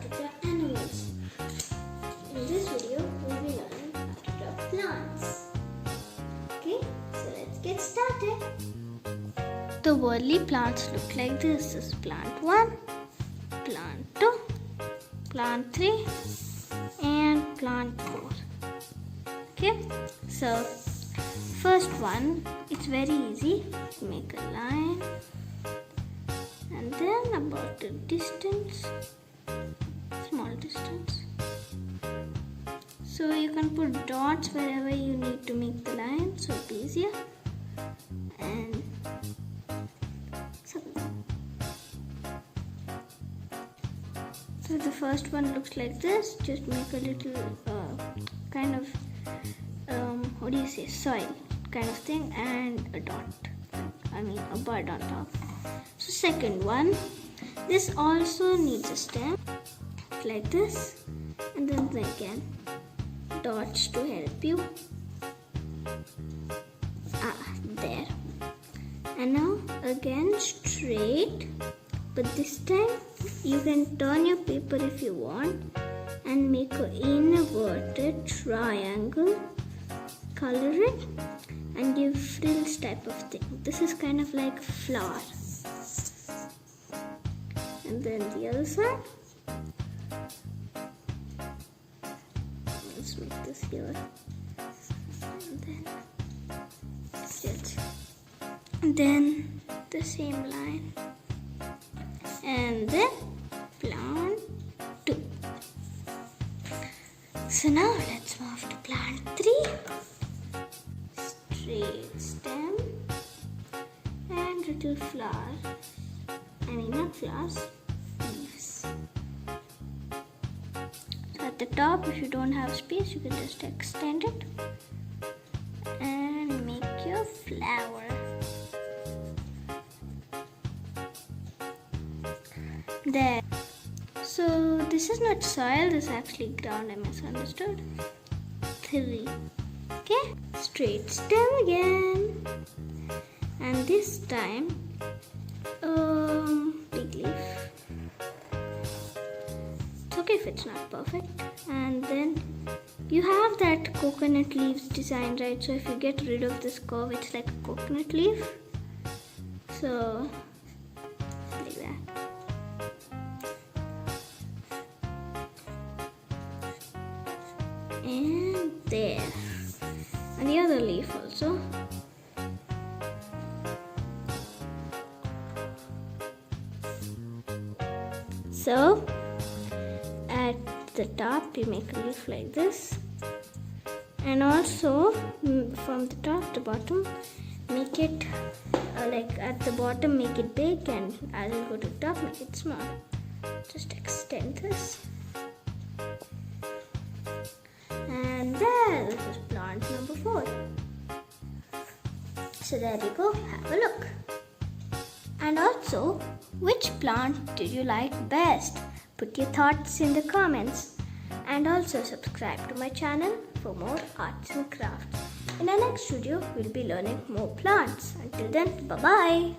to draw animals. In this video, we'll be learning how to draw plants. Okay, so let's get started. The Warli plants look like this. This is plant 1, plant 2, plant 3 and plant 4. Okay, so first one, it's very easy. Make a line and then about a distance, small distance. So you can put dots wherever you need to make the line, so it's easier. And so the first one looks like this. Just make a little kind of soil kind of thing and a dot. A bird on top. So second one, this also needs a stem like this, and then again dots to help you. There. And now again straight, but this time you can turn your paper if you want and make an inverted triangle, color it and give frills type of thing. This is kind of like flower. And then the other side, let's make this here, and then the same line, and then plant 2. So now let's move to plant 3. Straight stem and little flower. Not flowers, leaves. So at the top, if you don't have space, you can just extend it and make your flower. There. So this is not soil, this is actually ground. I misunderstood. 3. Okay, straight stem again, and this time big leaf. It's okay if it's not perfect. And then you have that coconut leaves design, right? So if you get rid of this curve, it's like a coconut leaf. So like that. And there. And the other leaf also. So at the top you make a leaf like this, and also from the top to bottom make it like at the bottom make it big, and as you go to the top make it small. Just extend this. And there, this is plant number 4. So there you go, have a look. And also, which plant did you like best? Put your thoughts in the comments. And also subscribe to my channel for more arts and crafts. In our next video, we'll be learning more plants. Until then, bye-bye.